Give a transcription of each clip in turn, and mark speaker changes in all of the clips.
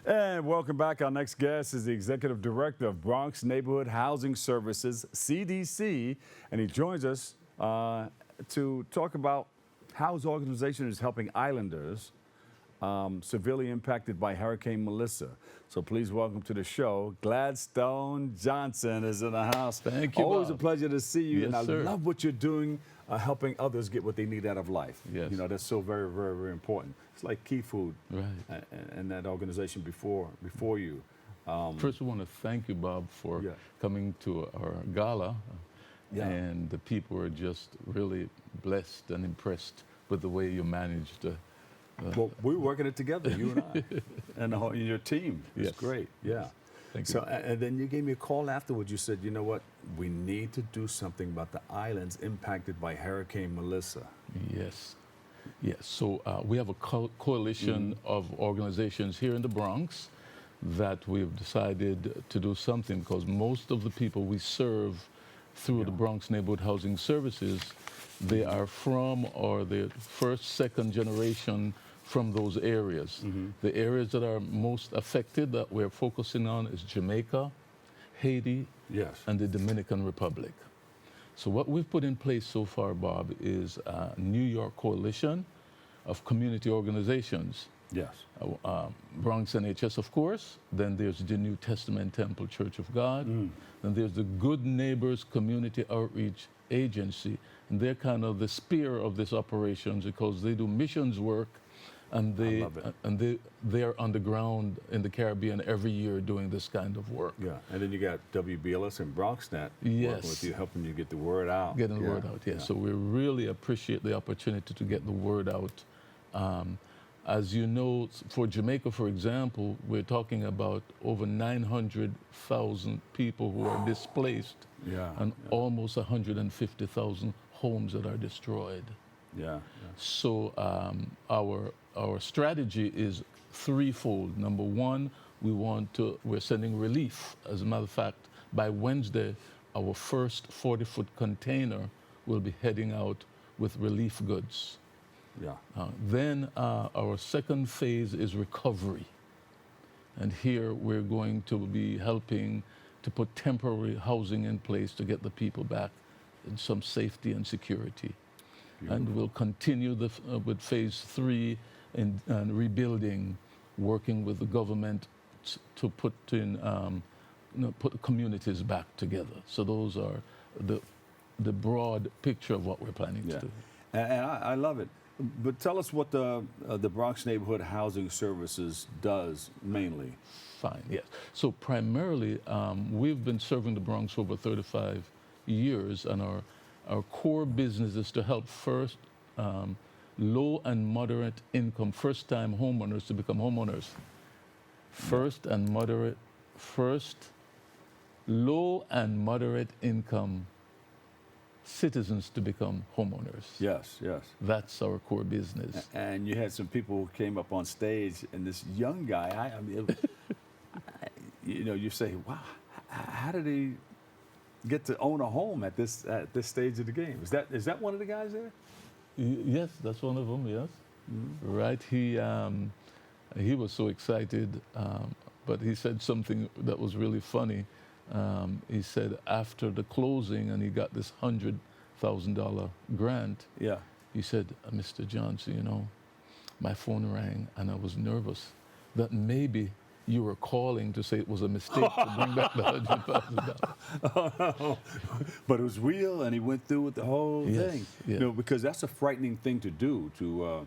Speaker 1: And welcome back. Our next guest is the Executive Director of Bronx Neighborhood Housing Services, CDC, and he joins us to talk about how his organization is helping islanders severely impacted by Hurricane Melissa. So please welcome to the show, Gladstone Johnson is in the house.
Speaker 2: Thank you,
Speaker 1: Always
Speaker 2: Bob.
Speaker 1: a pleasure to see you,
Speaker 2: Yes,
Speaker 1: and I
Speaker 2: sir.
Speaker 1: love what you're doing, helping others get what they need out of life.
Speaker 2: Yes.
Speaker 1: You know, that's so very, very, very important. It's like Key Food
Speaker 2: Right.
Speaker 1: and that organization before you.
Speaker 2: First, I want to thank you, Bob, for
Speaker 1: Yeah.
Speaker 2: coming to our gala.
Speaker 1: Yeah.
Speaker 2: And the people were just really blessed and impressed with the way you managed.
Speaker 1: Well, we're working it together, you and I, and your team. It's
Speaker 2: Yes.
Speaker 1: great. Yeah.
Speaker 2: Thank you.
Speaker 1: So, and then you gave me a call afterwards. You said, you know what, we need to do something about the islands impacted by Hurricane Melissa.
Speaker 2: Yes. Yes. So we have a coalition of organizations here in the Bronx that we've decided to do something because most of the people we serve through the Bronx Neighborhood Housing Services, they are from or they're first, second generation from those areas. The areas that are most affected that we're focusing on is Jamaica, Haiti,
Speaker 1: Yes.
Speaker 2: and the Dominican Republic. So what we've put in place so far, Bob, is a New York coalition of community organizations.
Speaker 1: Yes.
Speaker 2: Bronx NHS, of course. Then there's the New Testament Temple Church of God. And there's the Good Neighbors Community Outreach Agency. And they're kind of the spear of this operation because they do missions work, and they are on the ground in the Caribbean every year doing this kind of work.
Speaker 1: Yeah. And then you got WBLS and BronxNet
Speaker 2: Yes.
Speaker 1: working with you, helping you get the word out.
Speaker 2: Getting the word out, yes. So we really appreciate the opportunity to get the word out. As you know, for Jamaica, for example, we're talking about over 900,000 people who are displaced
Speaker 1: Yeah.
Speaker 2: and almost 150,000 homes that are destroyed.
Speaker 1: Yeah.
Speaker 2: So our strategy is threefold. Number one, we're sending relief. As a matter of fact, by Wednesday, our first 40-foot container will be heading out with relief goods.
Speaker 1: Yeah.
Speaker 2: Then our second phase is recovery. And here we're going to be helping to put temporary housing in place to get the people back in some safety and security. And we'll continue with phase three and rebuilding, working with the government to put communities back together. So those are the broad picture of what we're planning to do.
Speaker 1: And I love it. But tell us what the Bronx Neighborhood Housing Services does mainly.
Speaker 2: Fine, yes. So primarily, we've been serving the Bronx for over 35 years, and our core business is to help first low and moderate income first-time homeowners to become homeowners. Low and moderate income citizens to become homeowners.
Speaker 1: Yes, yes.
Speaker 2: That's our core business.
Speaker 1: And you had some people who came up on stage, and this young guy, you say, wow, how did he get to own a home at this stage of the game? Is that one of the guys there?
Speaker 2: Yes, that's one of them. Yes, right. He was so excited, but he said something that was really funny. He said after the closing, and he got this $100,000 grant.
Speaker 1: Yeah.
Speaker 2: He said, Mr. Johnson, my phone rang, and I was nervous that maybe you were calling to say it was a mistake to bring back the $100,000.
Speaker 1: Oh, no. But it was real, and he went through with the whole thing.
Speaker 2: Yeah.
Speaker 1: Because that's a frightening thing to do, to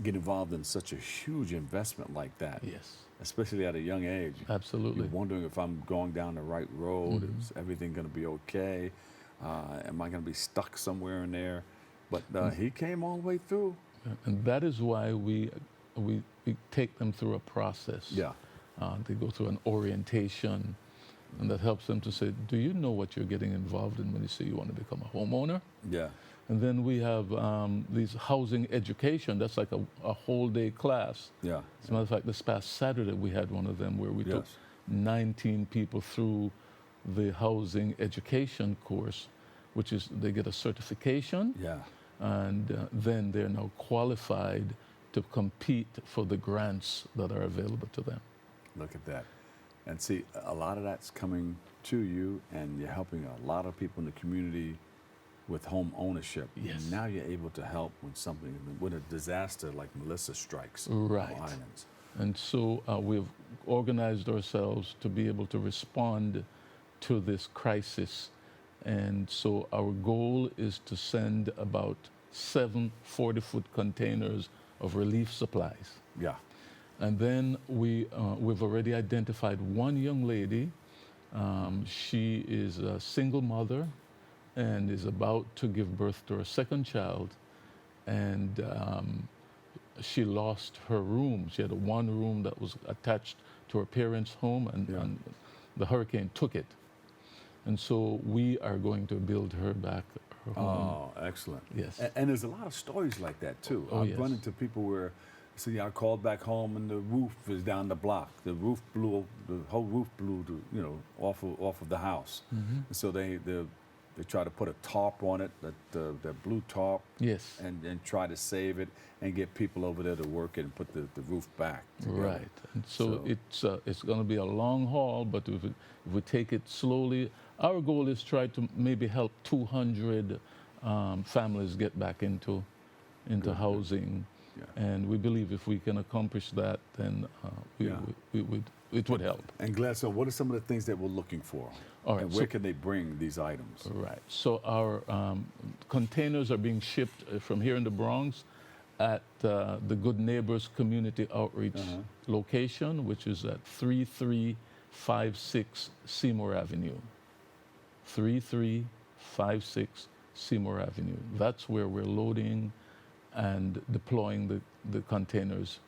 Speaker 1: get involved in such a huge investment like that.
Speaker 2: Yes.
Speaker 1: Especially at a young age.
Speaker 2: Absolutely.
Speaker 1: You're wondering if I'm going down the right road. Is everything going to be okay? Am I going to be stuck somewhere in there? But he came all the way through.
Speaker 2: And that is why we take them through a process.
Speaker 1: Yeah.
Speaker 2: They go through an orientation, and that helps them to say, do you know what you're getting involved in when you say you want to become a homeowner?
Speaker 1: Yeah.
Speaker 2: And then we have these housing education. That's like a whole day class.
Speaker 1: Yeah.
Speaker 2: As a matter of fact, this past Saturday we had one of them where we took 19 people through the housing education course, which is they get a certification.
Speaker 1: Yeah.
Speaker 2: And then they're now qualified to compete for the grants that are available to them.
Speaker 1: Look at that. And see, a lot of that's coming to you, and you're helping a lot of people in the community with home ownership.
Speaker 2: Yes.
Speaker 1: And now you're able to help when a disaster like Melissa strikes
Speaker 2: Right.
Speaker 1: on islands.
Speaker 2: And so we've organized ourselves to be able to respond to this crisis. And so our goal is to send about 7 40-foot containers of relief supplies.
Speaker 1: Yeah.
Speaker 2: And then we've already identified one young lady. She is a single mother and is about to give birth to her second child. And she lost her room. She had one room that was attached to her parents' home, and the hurricane took it. And so we are going to build her back her home.
Speaker 1: Oh, excellent.
Speaker 2: Yes.
Speaker 1: And there's a lot of stories like that, too.
Speaker 2: Oh,
Speaker 1: I've
Speaker 2: yes.
Speaker 1: run into people where, see, I called back home and the roof is down the block. The whole roof blew, off of the house.
Speaker 2: Mm-hmm.
Speaker 1: And so they try to put a tarp on it, that blue tarp,
Speaker 2: Yes.
Speaker 1: and try to save it and get people over there to work it and put the roof back together.
Speaker 2: Right. And so it's going to be a long haul, but if we take it slowly, our goal is try to maybe help 200 families get back into housing.
Speaker 1: Yeah.
Speaker 2: And we believe if we can accomplish that, then it would help.
Speaker 1: And Gladstone, what are some of the things that we're looking for?
Speaker 2: All right,
Speaker 1: And where can they bring these items?
Speaker 2: Right. So our containers are being shipped from here in the Bronx at the Good Neighbors Community Outreach location, which is at 3356 Seymour Avenue. 3356 Seymour Avenue. That's where we're loading and deploying the containers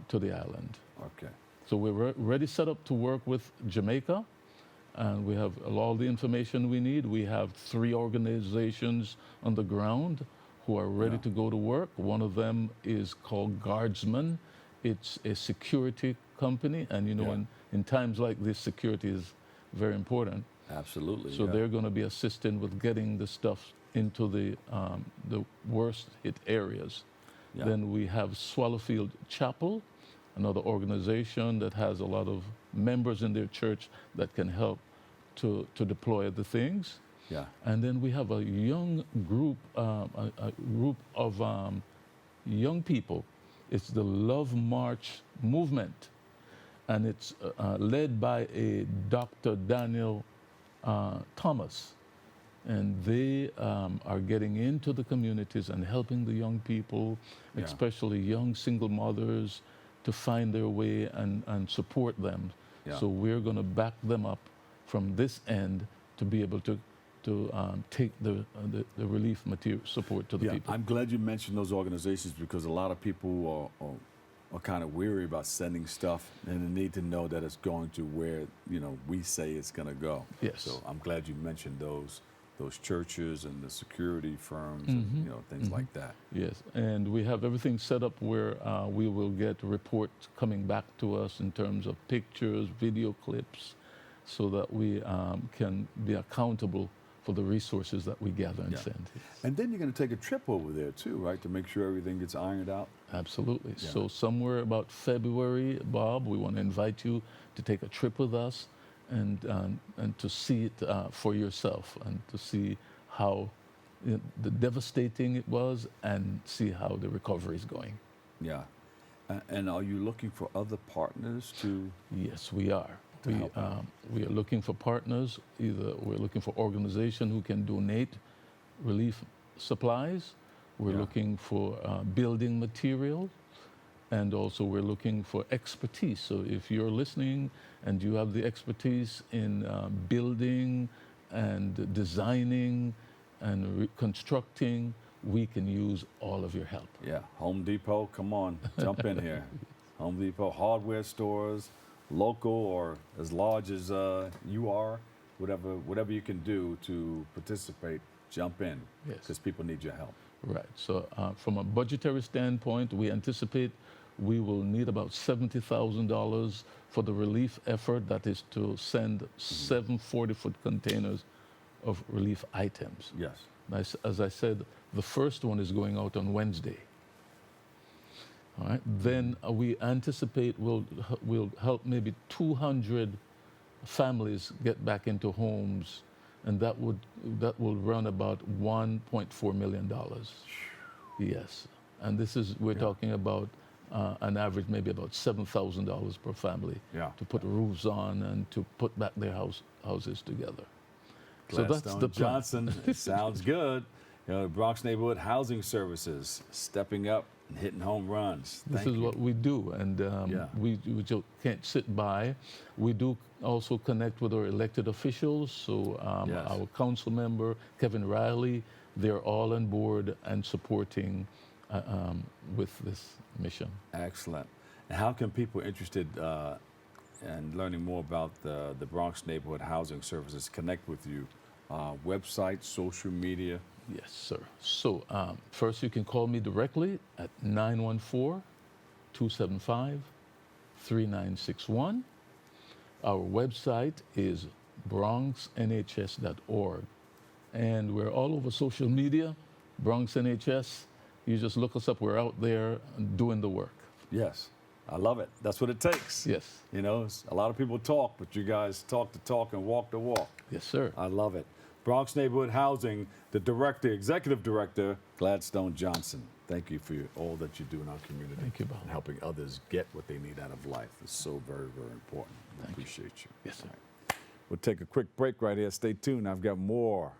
Speaker 2: to the island.
Speaker 1: Okay.
Speaker 2: So we're ready set up to work with Jamaica, and we have all the information we need. We have 3 organizations on the ground who are ready to go to work. One of them is called Guardsman. It's a security company, and in times like this, security is very important.
Speaker 1: Absolutely.
Speaker 2: So they're going to be assisting with getting the stuff into the worst hit areas.
Speaker 1: Yeah.
Speaker 2: Then we have Swallowfield Chapel, another organization that has a lot of members in their church that can help to deploy the things.
Speaker 1: Yeah.
Speaker 2: And then we have a young group, of young people. It's the Love March movement, and it's led by a Dr. Daniel Thomas. And they are getting into the communities and helping the young people, especially young single mothers, to find their way and support them.
Speaker 1: Yeah.
Speaker 2: So we're going to back them up from this end to be able to take the relief material support to the people.
Speaker 1: I'm glad you mentioned those organizations, because a lot of people are kind of weary about sending stuff, and they need to know that it's going to where we say it's going to go.
Speaker 2: Yes.
Speaker 1: So I'm glad you mentioned those churches and the security firms and things like that.
Speaker 2: Yes, and we have everything set up where we will get reports coming back to us in terms of pictures, video clips, so that we can be accountable for the resources that we gather and send.
Speaker 1: And then you're going to take a trip over there too, right, to make sure everything gets ironed out?
Speaker 2: Absolutely.
Speaker 1: Yeah.
Speaker 2: So somewhere about February, Bob, we want to invite you to take a trip with us and to see it for yourself, and to see how the devastating it was, and see how the recovery is going.
Speaker 1: Yeah. And are you looking for other partners to?
Speaker 2: Yes, we are.
Speaker 1: help out?
Speaker 2: We are looking for partners. Either we're looking for organizations who can donate relief supplies. We're looking for building material. And also we're looking for expertise. So if you're listening and you have the expertise in building and designing and reconstructing, we can use all of your help.
Speaker 1: Yeah, Home Depot, come on, jump in here. Home Depot, hardware stores, local or as large as you are, whatever you can do to participate, jump in, because people need your help.
Speaker 2: Right. So from a budgetary standpoint, we anticipate we will need about $70,000 for the relief effort. That is to send 7 40-foot containers of relief items.
Speaker 1: Yes.
Speaker 2: As I said, the first one is going out on Wednesday. All right. Then we anticipate we'll help maybe 200 families get back into homes, and that will run about $1.4 million. Yes, and this is we're talking about an average maybe about $7,000 per family to put roofs on and to put back their houses together. So that's
Speaker 1: Gladstone
Speaker 2: the plan.
Speaker 1: Johnson. It sounds good. You know, Bronx Neighborhood Housing Services stepping up and hitting home runs.
Speaker 2: This is what we do, and we just can't sit by. We do also connect with our elected officials. So our council member, Kevin Riley, they're all on board and supporting with this mission.
Speaker 1: Excellent. And how can people interested in learning more about the Bronx Neighborhood Housing Services connect with you? Website, social media?
Speaker 2: Yes, sir. So first, you can call me directly at 914-275-3961. Our website is bronxnhs.org. And we're all over social media, Bronx NHS. You just look us up. We're out there doing the work.
Speaker 1: Yes. I love it. That's what it takes.
Speaker 2: Yes.
Speaker 1: You know, a lot of people talk, but you guys talk the talk and walk the walk.
Speaker 2: Yes, sir.
Speaker 1: I love it. Bronx Neighborhood Housing, the director, executive director, Gladstone Johnson. Thank you for all that you do in our community.
Speaker 2: Thank you, Bob.
Speaker 1: And helping others get what they need out of life. It's so very, very important. I appreciate you.
Speaker 2: Yes, sir.
Speaker 1: We'll take a quick break right here. Stay tuned. I've got more